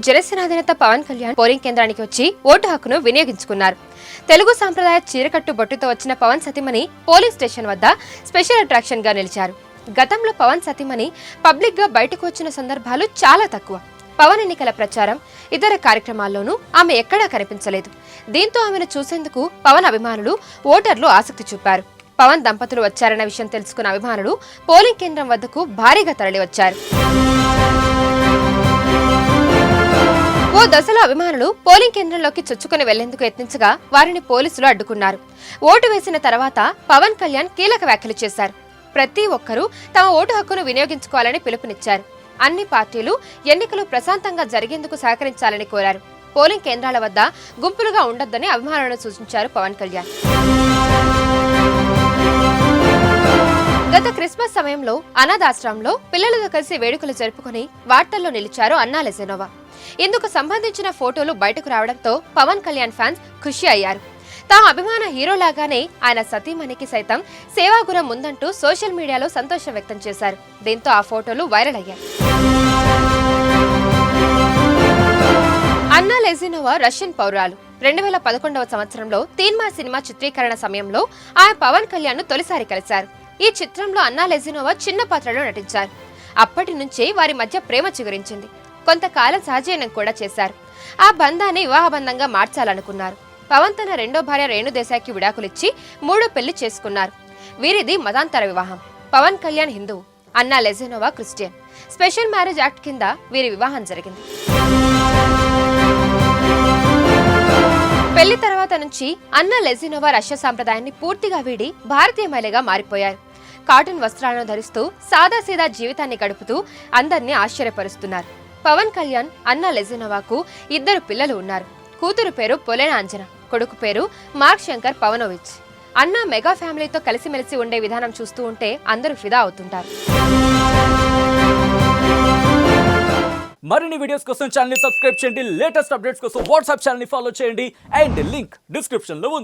జనసేన అధినేత పవన్ కళ్యాణ్ పోలింగ్ కేంద్రానికి వచ్చి ఓటు హక్కును వినియోగించుకున్నారు. తెలుగు సాంప్రదాయ చీరకట్టు బొట్టుతో వచ్చిన పవన్ సతీమణి పోలింగ్ స్టేషన్ వద్ద స్పెషల్ అట్రాక్షన్ గా నిలిచారు. గతంలో పవన్ సతీమణి పబ్లిక్ గా బయటకు వచ్చిన సందర్భాలు చాలా తక్కువ. పవన్ ఎన్నికల ప్రచారం, ఇతర కార్యక్రమాల్లోనూ ఆమె ఎక్కడా కనిపించలేదు. దీంతో ఆమెను చూసేందుకు పవన్ అభిమానులు, ఓటర్లు ఆసక్తి చూపారు. పవన్ దంపతులు వచ్చారన్న విషయం తెలుసుకున్న అభిమానులు పోలింగ్ కేంద్రం వద్దకు భారీగా తరలివచ్చారు. ఓ దశలో అభిమానులు పోలింగ్ కేంద్రంలోకి చొచ్చుకుని వెళ్లేందుకు యత్నించగా వారిని పోలీసులు అడ్డుకున్నారు. ఓటు వేసిన తర్వాత పవన్ కళ్యాణ్ కీలక వ్యాఖ్యలు చేశారు. ప్రతి ఒక్కరూ తమ ఓటు హక్కును వినియోగించుకోవాలని పిలుపునిచ్చారు. అన్ని పార్టీలు ఎన్నికలు ప్రశాంతంగా జరిగేందుకు సహకరించాలని కోరారు. పోలింగ్ కేంద్రాల వద్ద గుంపులుగా ఉండొద్దని అభిమానులను సూచించారు పవన్ కళ్యాణ్. గత క్రిస్మస్ సమయంలో అనాథాశ్రమంలో పిల్లలతో కలిసి వేడుకలు జరుపుకుని వార్తల్లో నిలిచారు అన్నా లెజెనోవా. ఇందుకు సంబంధించిన ఫోటోలు బయటకు రావడంతో పవన్ కళ్యాణ్ ఫ్యాన్స్ ఖుషి అయ్యారు. తాము అభిమాన హీరోలాగానే ఆయన సతీమణికి సైతం సేవాగుణం ఉందంటూ సోషల్ మీడియాలో సంతోషం వ్యక్తం చేశారు. దీంతో ఆ ఫోటోలు వైరల్ అయ్యాయి. అన్నా లెజెనోవా రష్యన్ పౌరాలు. 2011వ సంవత్సరంలో తీన్మా సినిమా చిత్రీకరణ సమయంలో ఆయన పవన్ కళ్యాణ్ ను తొలిసారి కలిశారు. ఈ చిత్రంలో అన్నా లెజెనోవా చిన్న పాత్రలో నటించారు. అప్పటి నుంచే వారి మధ్య ప్రేమ చిగురించింది. కొంతకాలం సహజీవనం కూడా చేశారు. ఆ బంధాన్ని వివాహ బంధంగా మార్చాలనుకున్నారు. పవన్ తన రెండో భార్య రేణు దేశాయికి విడాకులిచ్చి మూడో పెళ్లి చేసుకున్నారు. వీరిది మతాంతర వివాహం. పవన్ కళ్యాణ్ హిందువు, అన్నా లెజెనోవా క్రిస్టియన్. స్పెషల్ మ్యారేజ్ యాక్ట్ కింద వీరి వివాహం జరిగింది. పెళ్లి తర్వాత నుంచి అన్నా లెజెనోవా రష్యా సాంప్రదాయాన్ని పూర్తిగా వీడి భారతీయ మహిళగా మారిపోయారు. కాటన్ వస్త్రాలను ధరిస్తూ సాదాసీదా జీవితాన్ని గడుపుతూ అందరినీ ఆశ్చర్యపరుస్తున్నారు. పవన్ కళ్యాణ్, అన్నా లెజెనోవాకు 2 పిల్లలు ఉన్నారు. కూతురు పేరు పొలెనా అంజనా, కొడుకు పేరు మార్క్ శంకర్ పవనోవిచ్. అన్నా మెగా ఫ్యామిలీతో కలిసిమెలిసి ఉండే విధానం చూస్తూ ఉంటే అందరూ ఫిదా అవుతుంటారు. మరిన్ని వీడియోస్ కోసం ఛానల్ ని సబ్స్క్రైబ్ చేయండి. లేటెస్ట్ అప్డేట్స్ కోసం వాట్సాప్ ఛానల్ ని ఫాలో చేయండి. అండ్ లింక్ డిస్క్రిప్షన్ లో ఉంది.